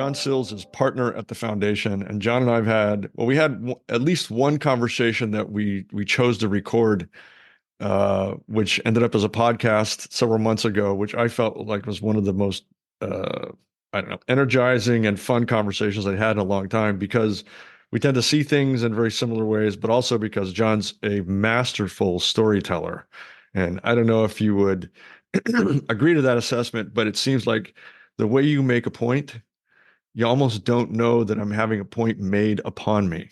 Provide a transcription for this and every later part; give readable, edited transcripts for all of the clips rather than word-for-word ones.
John Sills is partner at the foundation, and John and I have had, well, we had at least one conversation that we chose to record, which ended up as a podcast several months ago, which I felt like was one of the most, I don't know, energizing and fun conversations I had in a long time because we tend to see things in very similar ways, but also because John's a masterful storyteller. And I don't know if you would agree to that assessment, but it seems like the way you make a point, you almost don't know that I'm having a point made upon me.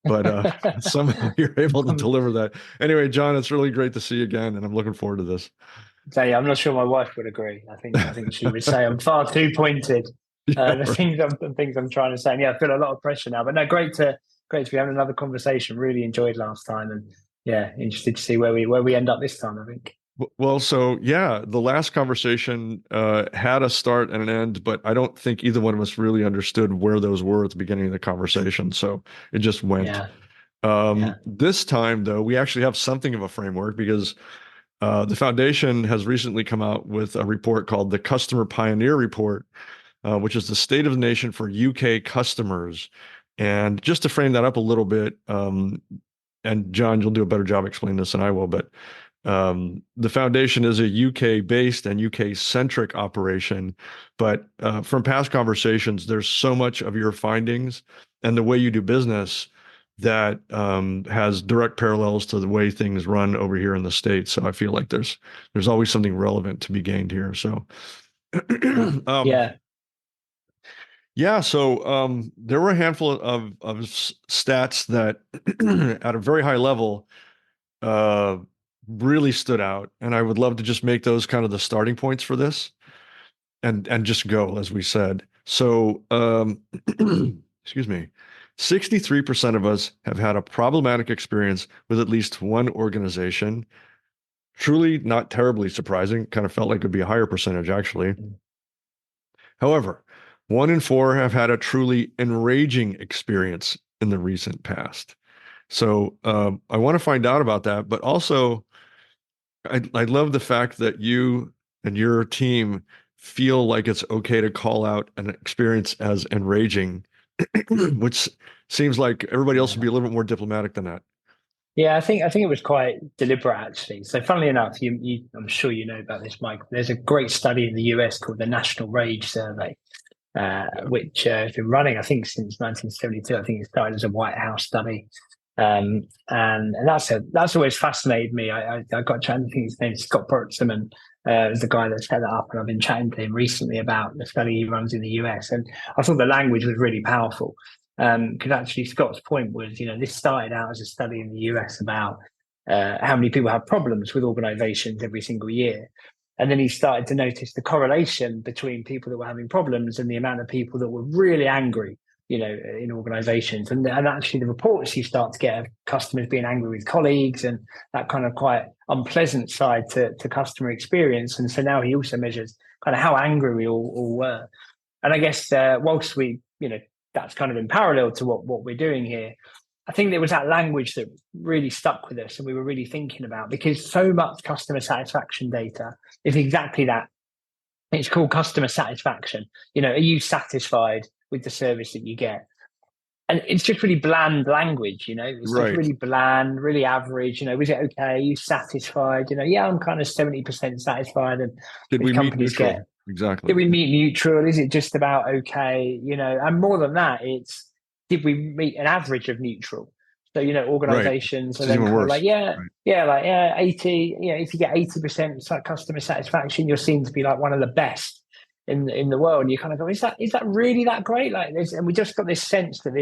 But somehow you're able to Um, deliver that. Anyway, John, it's really great to see you again, and I'm looking forward to this. so yeah, I'm not sure my wife would agree. I think she would say I'm far too pointed. Yeah, The things I'm trying to say. And yeah, I feel a lot of pressure now. But no, great to be having another conversation. Really enjoyed last time, and yeah, interested to see where we end up this time. I think. well, so yeah, the last conversation had a start and an end, but I don't think either one of us really understood where those were at the beginning of the conversation. So it just went. Yeah, yeah. This time, though, we actually have something of a framework because the foundation has recently come out with a report called the Customer Pioneer Report, which is the state of the nation for UK customers. And just to frame that up a little bit, and John, you'll do a better job explaining this than I will, but the foundation is a UK-based and UK-centric operation. But from past conversations, there's so much of your findings and the way you do business that has direct parallels to the way things run over here in the States. So I feel like there's always something relevant to be gained here. So Yeah, um, yeah, yeah, so there were a handful of stats that at a very high level uh, really stood out, and I would love to just make those kind of the starting points for this and just go, as we said. So, excuse me, 63% of us have had a problematic experience with at least one organization. Truly not terribly surprising. Kind of felt like it would be a higher percentage, actually. However, 1 in 4 have had a truly enraging experience in the recent past. So I want to find out about that, but also I love the fact that you and your team feel like it's okay to call out an experience as enraging, which seems like everybody else would yeah. be a little bit more diplomatic than that. Yeah, I think it was quite deliberate actually. So, funnily enough, I'm sure you know about this, Mike. There's a great study in the US called the National Rage Survey, Yeah. which has been running, I think, since 1972. I think it started as a White House study, and that's always fascinated me. I got chatting. I think his name's Scott Burtseman, is the guy that set that up, and I've been chatting to him recently about the study he runs in the US, and I thought the language was really powerful. Because actually, Scott's point was, this started out as a study in the US about how many people have problems with organizations every single year. And then he started to notice the correlation between people that were having problems and the amount of people that were really angry, in organizations. And actually, the reports you start to get of customers being angry with colleagues and that kind of quite unpleasant side to customer experience. And so now he also measures kind of how angry we all were. And I guess whilst that's kind of in parallel to what we're doing here. I think there was that language that really stuck with us and we were really thinking about because so much customer satisfaction data is exactly that. It's called customer satisfaction. Are you satisfied with the service that you get? And it's just really bland language, it's just Right. really bland, really average. Was it okay? Are you satisfied? Yeah, I'm kind of 70% satisfied. And Did these we meet companies get, neutral? Exactly. did we meet neutral? Is it just about okay? And more than that, it's did we meet an average of neutral? So, Right. organizations are It's then even kind of like, worse. yeah, Right. yeah, like, yeah, 80, if you get 80% customer satisfaction, you're seen to be like one of the best in the world. And you kind of go, is that really that great? Like this, and we just got this sense that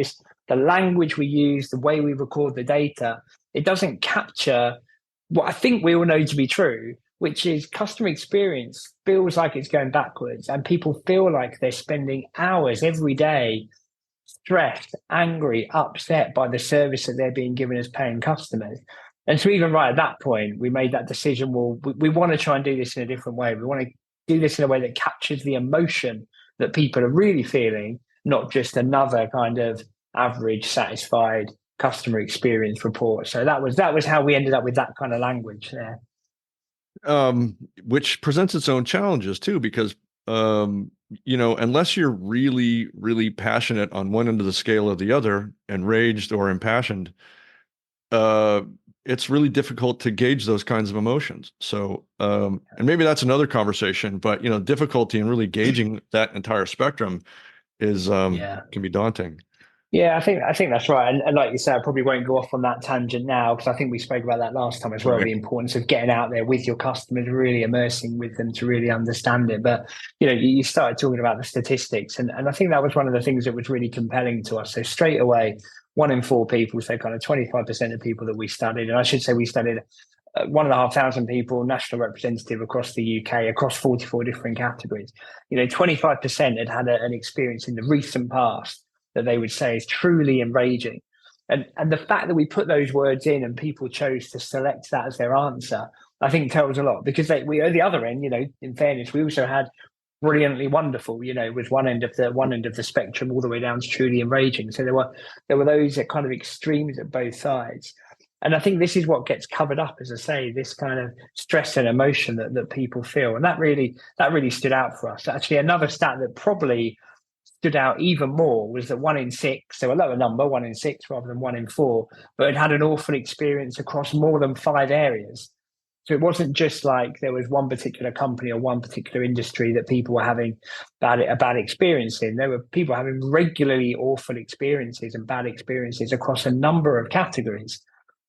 the language we use, the way we record the data, it doesn't capture what I think we all know to be true, which is customer experience feels like it's going backwards and people feel like they're spending hours every day stressed, angry, upset by the service that they're being given as paying customers. And so even right at that point, we made that decision, well, we want to try and do this in a different way. We want to do this in a way that captures the emotion that people are really feeling, not just another kind of average satisfied customer experience report. So that was how we ended up with that kind of language there. Which presents its own challenges too, because um, unless you're really, really passionate on one end of the scale or the other, enraged or impassioned, uh, it's really difficult to gauge those kinds of emotions. So, and maybe that's another conversation, but difficulty in really gauging that entire spectrum is Yeah. can be daunting. Yeah, I think that's right. And like you said, I probably won't go off on that tangent now because I think we spoke about that last time as well, Right. the importance of getting out there with your customers, really immersing with them to really understand it. But you started talking about the statistics, and I think that was one of the things that was really compelling to us. So straight away, 1 in 4 people, so kind of 25% of people that we studied, and I should say we studied 1,500 people, national representative across the UK, across 44 different categories. 25% had had an experience in the recent past that they would say is truly enraging. And the fact that we put those words in and people chose to select that as their answer, I think tells a lot because we at the other end, in fairness, we also had brilliantly wonderful, with one end of the spectrum all the way down to truly enraging. So there were those at kind of extremes at both sides. And I think this is what gets covered up, as I say, this kind of stress and emotion that people feel. And that really stood out for us. Actually, another stat that probably stood out even more was that 1 in 6, so a lower number, 1 in 6 rather than 1 in 4, but it had an awful experience across more than 5 areas. So it wasn't just like there was one particular company or one particular industry that people were having a bad experience in. There were people having regularly awful experiences and bad experiences across a number of categories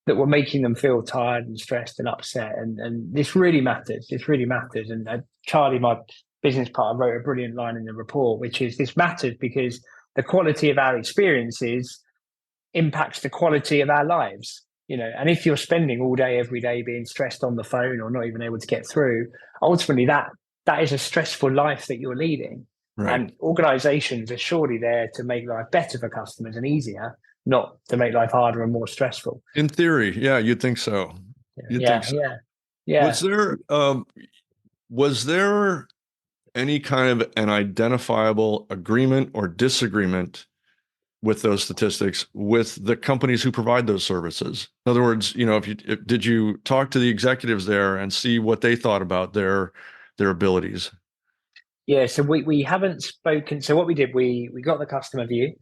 that were making them feel tired and stressed and upset. And this really matters. This really matters. And Charlie, my business partner, wrote a brilliant line in the report, which is this matters because the quality of our experiences impacts the quality of our lives. And if you're spending all day, every day being stressed on the phone or not even able to get through, ultimately that is a stressful life that you're leading. Right. And organizations are surely there to make life better for customers and easier, not to make life harder and more stressful. In theory, yeah, you'd think so. You'd think Yeah, so. yeah, Was yeah. there was there any kind of an identifiable agreement or disagreement with those statistics with the companies who provide those services? In other words, did you talk to the executives there and see what they thought about their abilities? Yeah, so we haven't spoken. So what we did, we got the customer view,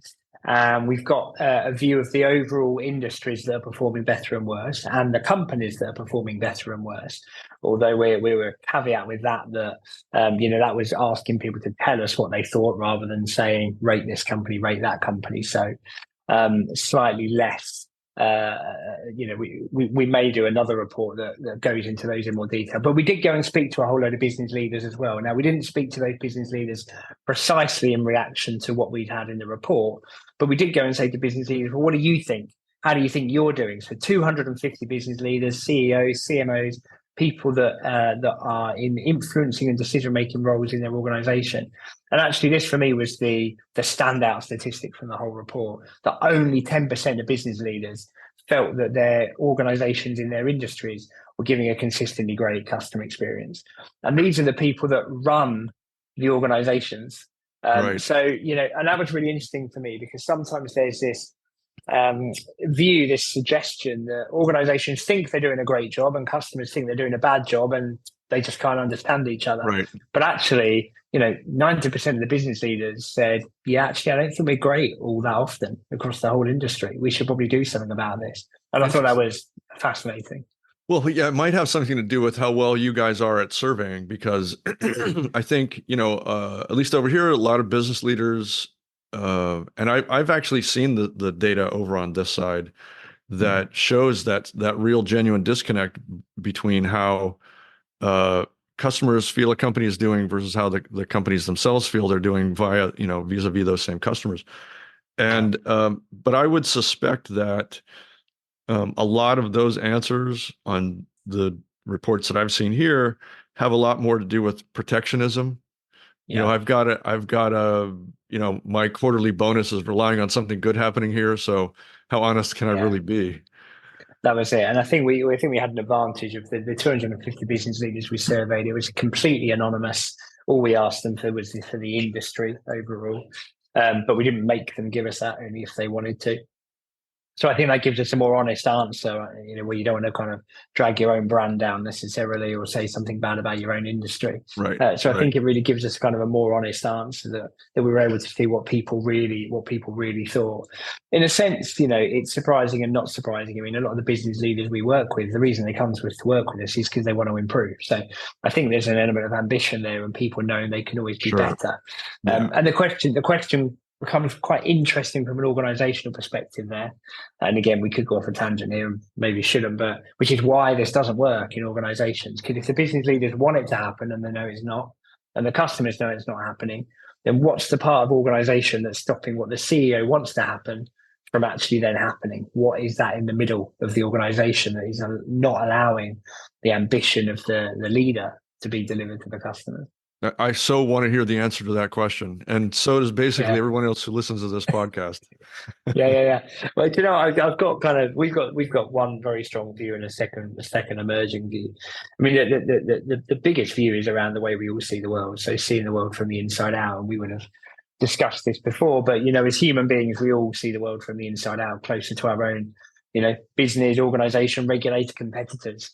and we've got a view of the overall industries that are performing better and worse, and the companies that are performing better and worse. Although we were caveat with that was asking people to tell us what they thought rather than saying rate this company, rate that company. So slightly less. We may do another report that goes into those in more detail. But we did go and speak to a whole load of business leaders as well. Now, we didn't speak to those business leaders precisely in reaction to what we'd had in the report, but we did go and say to business leaders, well, what do you think? How do you think you're doing? So 250 business leaders, CEOs, CMOs, people that are in influencing and decision-making roles in their organization. And actually, this for me was the standout statistic from the whole report, that only 10% of business leaders felt that their organizations in their industries were giving a consistently great customer experience. And these are the people that run the organizations. Right. And that was really interesting for me because sometimes there's this this suggestion that organizations think they're doing a great job and customers think they're doing a bad job and they just can't understand each other. Right. But actually, 90% of the business leaders said, yeah, actually, I don't think we're great all that often across the whole industry. We should probably do something about this. And I thought that Interesting. was fascinating. Well, yeah, it might have something to do with how well you guys are at surveying, because I think, at least over here, a lot of business leaders, and I've actually seen the data over on this side Mm. that shows that real genuine disconnect between how customers feel a company is doing versus how the companies themselves feel they're doing via, vis-a-vis those same customers. Yeah. And but I would suspect that a lot of those answers on the reports that I've seen here have a lot more to do with protectionism. Yeah. My quarterly bonus is relying on something good happening here. So how honest can I Yeah. really be? That was it. And I think we had an advantage of the 250 business leaders we surveyed. It was completely anonymous. All we asked them for was for the industry overall. But we didn't make them give us that only if they wanted to. So I think that gives us a more honest answer, where you don't want to kind of drag your own brand down necessarily or say something bad about your own industry. Right. So I Right. think it really gives us kind of a more honest answer that we were able to see what people really thought. In a sense, it's surprising and not surprising. I mean, a lot of the business leaders we work with, the reason they come to us to work with us is because they want to improve. So I think there's an element of ambition there, and people knowing they can always be Sure. better. Yeah. And the question becomes quite interesting from an organizational perspective there. And again, we could go off a tangent here and maybe shouldn't, but which is why this doesn't work in organizations. Because if the business leaders want it to happen and they know it's not, and the customers know it's not happening, then what's the part of organization that's stopping what the CEO wants to happen from actually then happening? What is that in the middle of the organization that is not allowing the ambition of the leader to be delivered to the customer? I so want to hear the answer to that question. And so does basically Yeah. everyone else who listens to this podcast. Yeah. Well, I've got kind of we've got one very strong view and a second emerging view. I mean, the biggest view is around the way we all see the world. So seeing the world from the inside out, and we would have discussed this before, but as human beings, we all see the world from the inside out, closer to our own, business, organization, regulator, competitors.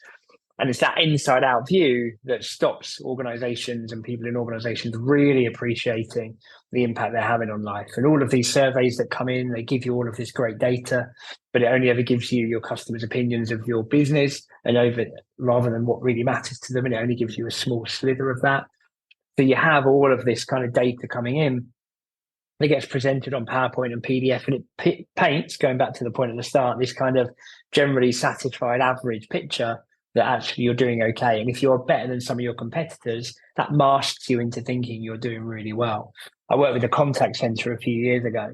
And it's that inside out view that stops organizations and people in organizations really appreciating the impact they're having on life. And all of these surveys that come in, they give you all of this great data, but it only ever gives you your customers' opinions of your business and rather than what really matters to them. And it only gives you a small slither of that. So you have all of this kind of data coming in. It gets presented on PowerPoint and PDF, and it paints, going back to the point at the start, this kind of generally satisfied average picture that actually you're doing okay. And if you're better than some of your competitors, that masks you into thinking you're doing really well. I worked with a contact center a few years ago,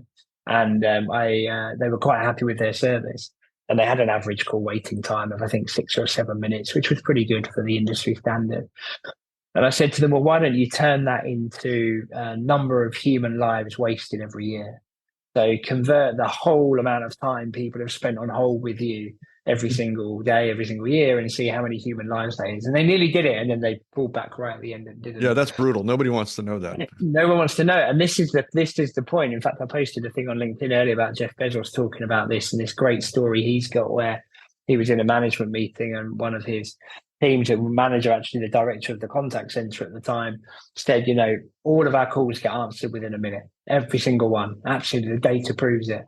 and they were quite happy with their service. And they had an average call waiting time of, I think, 6 or 7 minutes, which was pretty good for the industry standard. And I said to them, well, why don't you turn that into a number of human lives wasted every year? So convert the whole amount of time people have spent on hold with you every single day, every single year, and see how many human lives that is. And they nearly did it, and then they pulled back right at the end and didn't. Yeah, that's brutal. Nobody wants to know that. No one wants to know. And this is the point. In fact, I posted a thing on LinkedIn earlier about Jeff Bezos talking about this and this great story he's got where he was in a management meeting and one of his teams, a manager, actually the director of the contact center at the time, said, all of our calls get answered within a minute, every single one. Absolutely, the data proves it.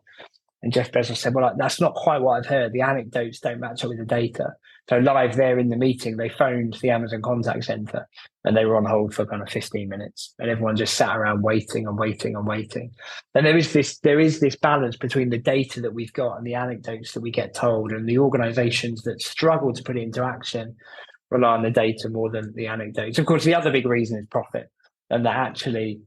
And Jeff Bezos said, well, that's not quite what I've heard. The anecdotes don't match up with the data. So live there in the meeting, they phoned the Amazon contact center and they were on hold for kind of 15 minutes. And everyone just sat around waiting and waiting and waiting. And there is this balance between the data that we've got and the anecdotes that we get told, and the organizations that struggle to put it into action rely on the data more than the anecdotes. Of course, the other big reason is profit, and that actually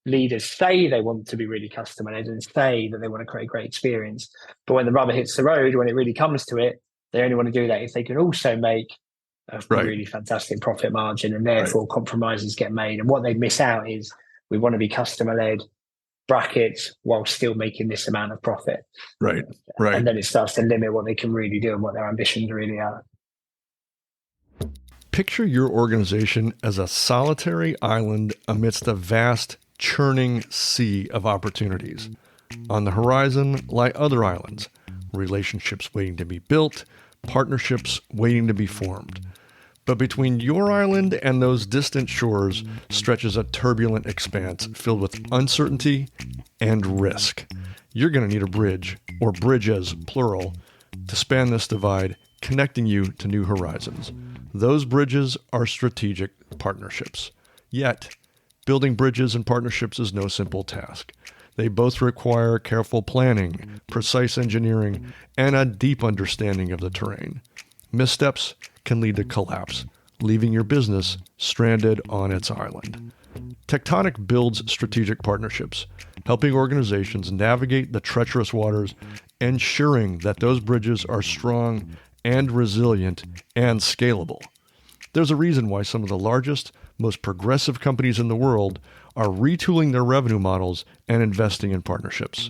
leaders say they want to be really customer led and say that they want to create a great experience. But when the rubber hits the road, when it really comes to it, they only want to do that if they can also make a really fantastic profit margin, and therefore compromises get made. And what they miss out is we want to be customer led brackets while still making this amount of profit. Right. And then it starts to limit what they can really do and what their ambitions really are. Picture your organization as a solitary island amidst a vast, churning sea of opportunities. On the horizon lie other islands, relationships waiting to be built, partnerships waiting to be formed. But between your island and those distant shores stretches a turbulent expanse filled with uncertainty and risk. You're going to need a bridge, or bridges, plural, to span this divide, connecting you to new horizons. Those bridges are strategic partnerships. Yet, building bridges and partnerships is no simple task. They both require careful planning, precise engineering, and a deep understanding of the terrain. Missteps can lead to collapse, leaving your business stranded on its island. Tectonic builds strategic partnerships, helping organizations navigate the treacherous waters, ensuring that those bridges are strong and resilient and scalable. There's a reason why some of the largest, most progressive companies in the world are retooling their revenue models and investing in partnerships.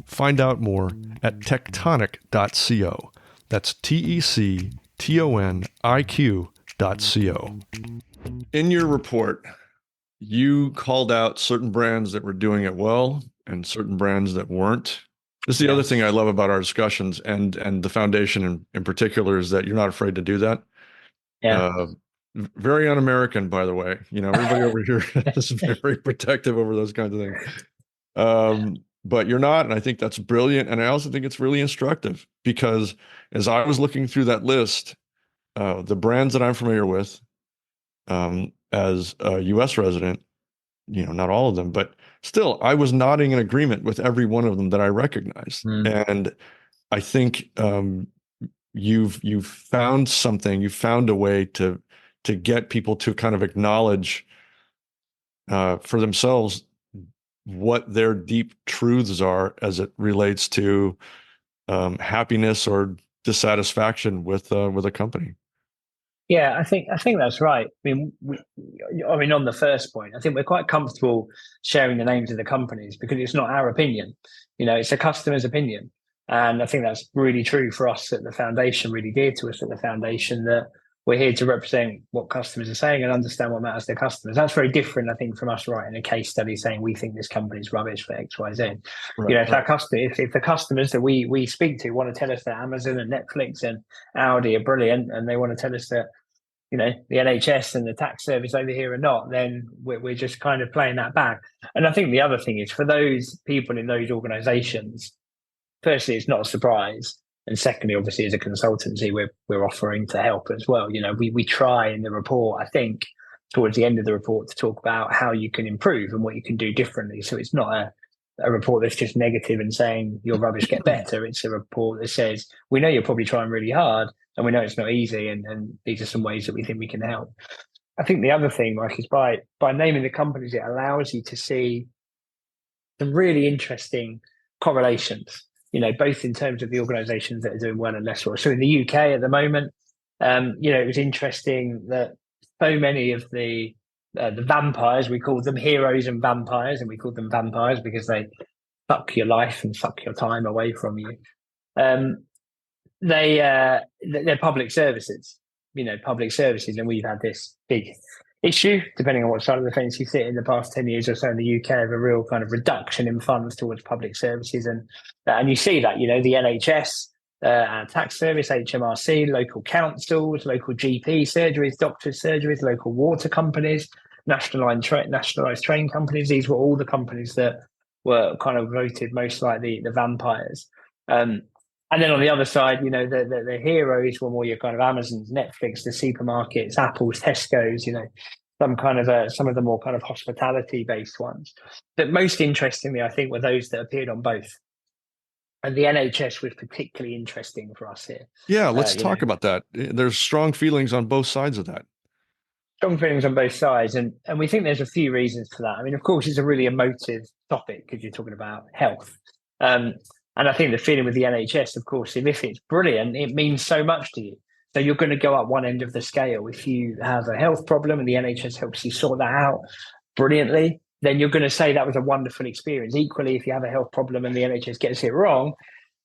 Find out more at tectonic.co. That's TECTONIQ.co. In your report, you called out certain brands that were doing it well and certain brands that weren't. This is the Yeah, other thing I love about our discussions and the foundation in particular is that you're not afraid to do that. yeah. Uh, Very un-American, by the way. You know, everybody over here is very protective over those kinds of things. But you're not, and I think that's brilliant. And I also think it's really instructive because as I was looking through that list, the brands that I'm familiar with, as a US resident, not all of them, but still, I was nodding in agreement with every one of them that I recognized. Mm. And I think you've found something, you've found a way to get people to kind of acknowledge for themselves what their deep truths are as it relates to happiness or dissatisfaction with a company. Yeah, I think that's right. I mean, on the first point, I think we're quite comfortable sharing the names of the companies because it's not our opinion. It's a customer's opinion, and I think that's really true for us at the foundation. Really dear to us at the foundation that we're here to represent what customers are saying and understand what matters to customers. That's very different, I think, from us writing a case study saying we think this company's rubbish for X, Y, Z. Right, If our customer, if the customers that we speak to want to tell us that Amazon and Netflix and Audi are brilliant, and they want to tell us that the NHS and the tax service over here are not, then we're just kind of playing that back. And I think the other thing is for those people in those organisations, firstly, it's not a surprise. And secondly, obviously, as a consultancy, we're offering to help as well. We try in the report, I think, towards the end of the report to talk about how you can improve and what you can do differently. So it's not a report that's just negative and saying your rubbish get better. It's a report that says, we know you're probably trying really hard and we know it's not easy. And these are some ways that we think we can help. I think the other thing, Mike, is by naming the companies, it allows you to see some really interesting correlations, both in terms of the organizations that are doing well and less well. So in the UK at the moment, it was interesting that so many of the vampires, we call them heroes and vampires, and we call them vampires because they suck your life and suck your time away from you. Um, they're public services, public services, and we've had this big issue, depending on what side of the fence you sit in the past 10 years or so in the UK, of a real kind of reduction in funds towards public services. And you see that, the NHS, our tax service, HMRC, local councils, local GP surgeries, doctors' surgeries, local water companies, nationalised train companies. These were all the companies that were kind of voted most like the vampires. And then on the other side, the heroes were more your kind of Amazons, Netflix, the supermarkets, Apple's, Tesco's, some of the more kind of hospitality based ones. But most interestingly, I think, were those that appeared on both. And the NHS was particularly interesting for us here. Yeah, let's talk about that. There's strong feelings on both sides of that. Strong feelings on both sides. And we think there's a few reasons for that. I mean, of course, it's a really emotive topic because you're talking about health. And I think the feeling with the NHS, of course, if it's brilliant, it means so much to you. So you're going to go up one end of the scale. If you have a health problem and the NHS helps you sort that out brilliantly, then you're going to say that was a wonderful experience. Equally, if you have a health problem and the NHS gets it wrong,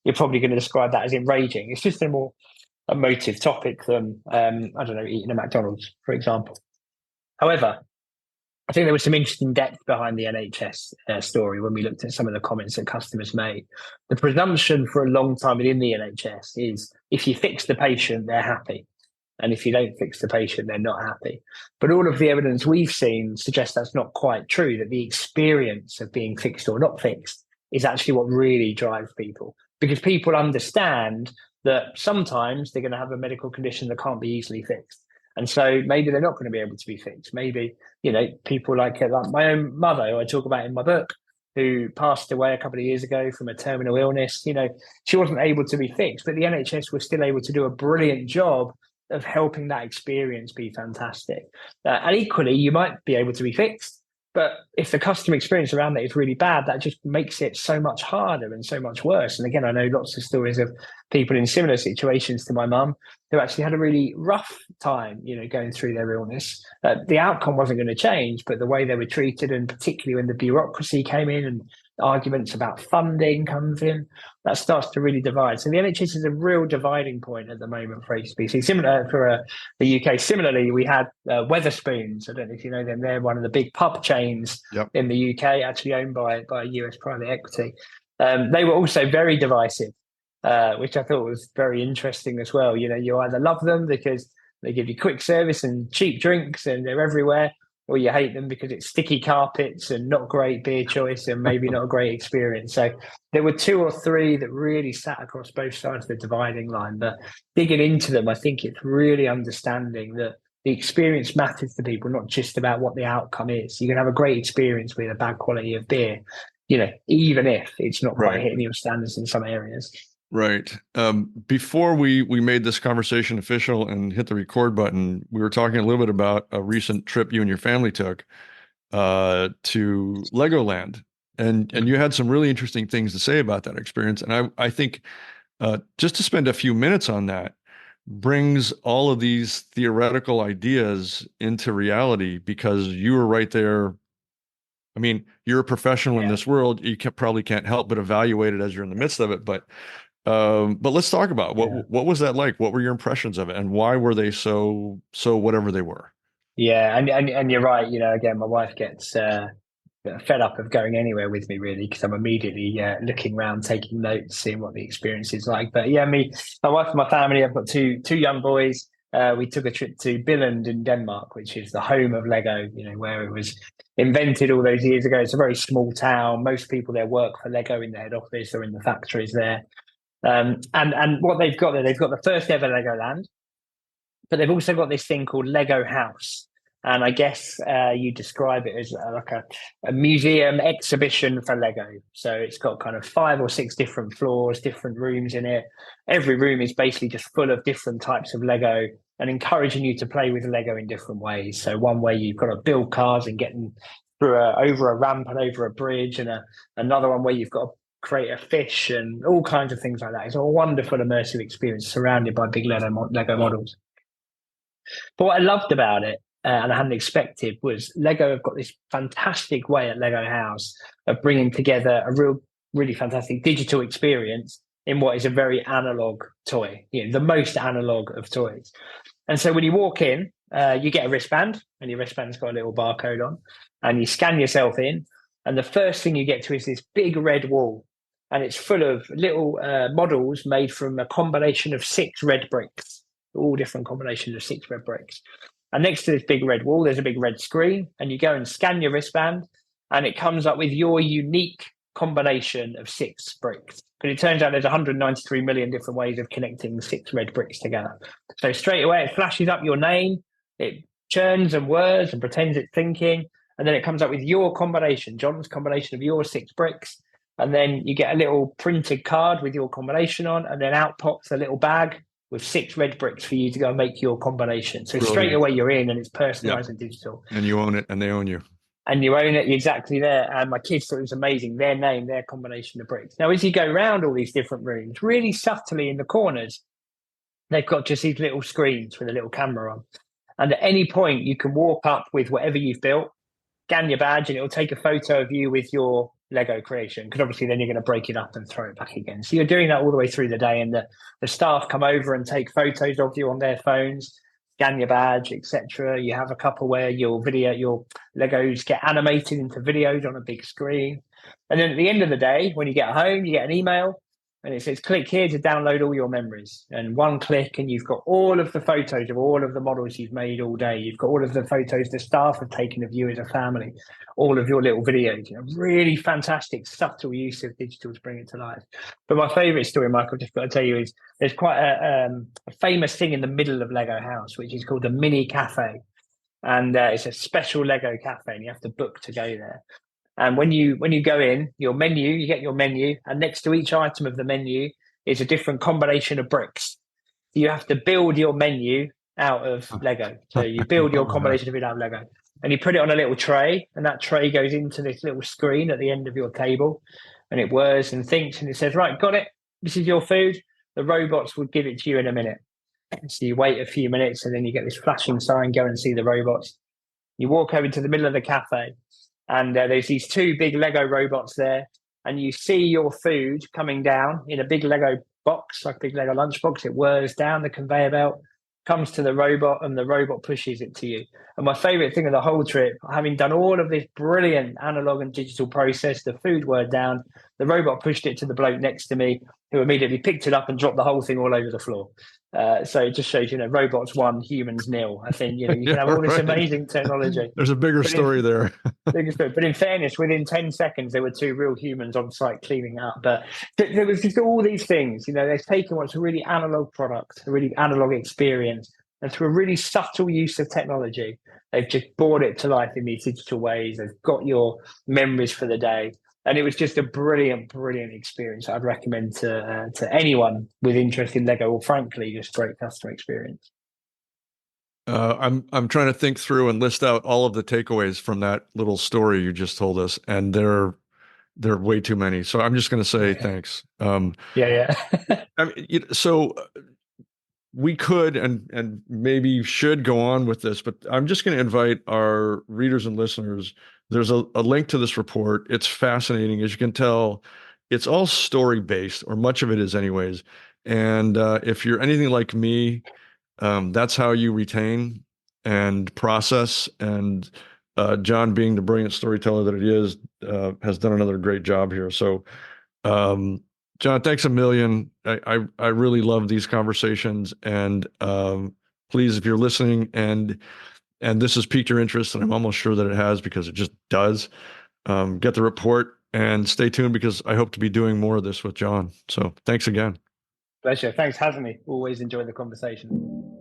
you're probably going to describe that as enraging. It's just a more emotive topic than, I don't know, eating a McDonald's, for example. However, I think there was some interesting depth behind the NHS story when we looked at some of the comments that customers made. The presumption for a long time within the NHS is if you fix the patient, they're happy. And if you don't fix the patient, they're not happy. But all of the evidence we've seen suggests that's not quite true, that the experience of being fixed or not fixed is actually what really drives people. Because people understand that sometimes they're going to have a medical condition that can't be easily fixed. And so maybe they're not going to be able to be fixed. Maybe, people like my own mother, who I talk about in my book, who passed away a couple of years ago from a terminal illness, she wasn't able to be fixed, but the NHS was still able to do a brilliant job of helping that experience be fantastic. And equally, you might be able to be fixed, but if the customer experience around that is really bad, that just makes it so much harder and so much worse. And again, I know lots of stories of people in similar situations to my mum who actually had a really rough time, going through their illness. The outcome wasn't going to change, but the way they were treated, and particularly when the bureaucracy came in and arguments about funding comes in, that starts to really divide. So the NHS is a real dividing point at the moment for HSBC. Similar for the UK. Similarly, we had Wetherspoons. I don't know if you know them. They're one of the big pub chains in the UK, actually owned by US private equity. They were also very divisive, which I thought was very interesting as well. You know, you either love them because they give you quick service and cheap drinks and they're everywhere, or you hate them because it's sticky carpets and not great beer choice and maybe not a great experience. So there were two or three that really sat across both sides of the dividing line. But digging into them, I think it's really understanding that the experience matters to people, not just about what the outcome is. You can have a great experience with a bad quality of beer, you know, even if it's not quite Right. hitting your standards in some areas. Right. Before we made this conversation official and hit the record button, we were talking a little bit about a recent trip you and your family took to Legoland, and you had some really interesting things to say about that experience. And I think just to spend a few minutes on that brings all of these theoretical ideas into reality because you were right there. I mean, you're a professional in Yeah. this world. You probably can't help but evaluate it as you're in the midst of it. But let's talk about Yeah. what was that like? What were your impressions of it, and why were they so whatever they were? Yeah, and you're right. You know, again, my wife gets fed up of going anywhere with me, really, because I'm immediately looking around, taking notes, seeing what the experience is like. But yeah, my wife, and my family. I've got two young boys. We took a trip to Billund in Denmark, which is the home of Lego. You know, where it was invented all those years ago. It's a very small town. Most people there work for Lego in the head office or in the factories there. And what they've got there, they've got the first ever Legoland, but they've also got this thing called Lego House. And I guess you describe it as like a museum exhibition for Lego. So it's got kind of 5 or 6 different floors, different rooms in it. Every room is basically just full of different types of Lego and encouraging you to play with Lego in different ways. So one way you've got to build cars and get them through over a ramp and over a bridge, and another one where you've got to create a fish and all kinds of things like that. It's a wonderful immersive experience surrounded by big Lego models. But what I loved about it, and I hadn't expected, was Lego have got this fantastic way at Lego House of bringing together a really fantastic digital experience in what is a very analog toy, you know, the most analog of toys. And so when you walk in, you get a wristband, and your wristband's got a little barcode on, and you scan yourself in. And the first thing you get to is this big red wall, and it's full of little models made from a combination of 6 red bricks, all different combinations of 6 red bricks. And next to this big red wall, there's a big red screen, and you go and scan your wristband, and it comes up with your unique combination of 6 bricks. Because it turns out there's 193 million different ways of connecting 6 red bricks together. So straight away, it flashes up your name, it churns and whirs and pretends it's thinking, and then it comes up with your combination, John's combination of your 6 bricks. And then you get a little printed card with your combination on, and then out pops a little bag with 6 red bricks for you to go and make your combination. So straight Brilliant. away you're in, and it's Yeah. personalized and digital. And you own it, and they own you. And you own it exactly there. And my kids thought it was amazing. Their name, their combination of bricks. Now, as you go around all these different rooms, really subtly in the corners, they've got just these little screens with a little camera on. And at any point, you can walk up with whatever you've built, scan your badge, and it'll take a photo of you with your Lego creation, because obviously then you're going to break it up and throw it back again. So you're doing that all the way through the day, and the staff come over and take photos of you on their phones, scan your badge, etc. You have a couple where your Legos get animated into videos on a big screen. And then at the end of the day, when you get home, you get an email, and it says, click here to download all your memories. And one click, and you've got all of the photos of all of the models you've made all day. You've got all of the photos the staff have taken of you as a family, all of your little videos. You know, really fantastic, subtle use of digital to bring it to life. But my favorite story, Michael, just got to tell you, is there's quite a famous thing in the middle of Lego House, which is called the Mini Cafe. And it's a special Lego cafe, and you have to book to go there. And when you go in, you get your menu, and next to each item of the menu is a different combination of bricks. You have to build your menu out of Lego. So you build your combination of it out of Lego, and you put it on a little tray, and that tray goes into this little screen at the end of your table, and it whirs and thinks, and it says, right, got it. This is your food. The robots will give it to you in a minute. So you wait a few minutes, and then you get this flashing sign, go and see the robots. You walk over to the middle of the cafe, and there's these 2 big Lego robots there, and you see your food coming down in a big Lego box, like a big Lego lunchbox. It whirs down the conveyor belt, comes to the robot, and the robot pushes it to you. And my favorite thing of the whole trip, having done all of this brilliant analog and digital process, the food were down, the robot pushed it to the bloke next to me, who immediately picked it up and dropped the whole thing all over the floor. So it just shows, robots won, humans nil. I think, you can Yeah, have all this right. amazing technology. There's a bigger But in, story there. but in fairness, within 10 seconds, there were two real humans on site cleaning up. But there was just all these things, they've taken what's a really analog product, a really analog experience, and through a really subtle use of technology, they've just brought it to life in these digital ways. They've got your memories for the day. And it was just a brilliant, brilliant experience. I'd recommend to anyone with interest in Lego, or frankly, just great customer experience. I'm trying to think through and list out all of the takeaways from that little story you just told us, and there are way too many. So I'm just going to say thanks. Yeah, yeah. I mean, so we could and maybe should go on with this, but I'm just going to invite our readers and listeners. There's a link to this report. It's fascinating. As you can tell, it's all story based, or much of it is, anyways. And if you're anything like me, that's how you retain and process. And John, being the brilliant storyteller that it is, has done another great job here. So, John, thanks a million. I really love these conversations, and please, if you're listening and this has piqued your interest, and I'm almost sure that it has because it just does, get the report and stay tuned because I hope to be doing more of this with John. So, thanks again. Pleasure. Thanks for having me. Always enjoy the conversation.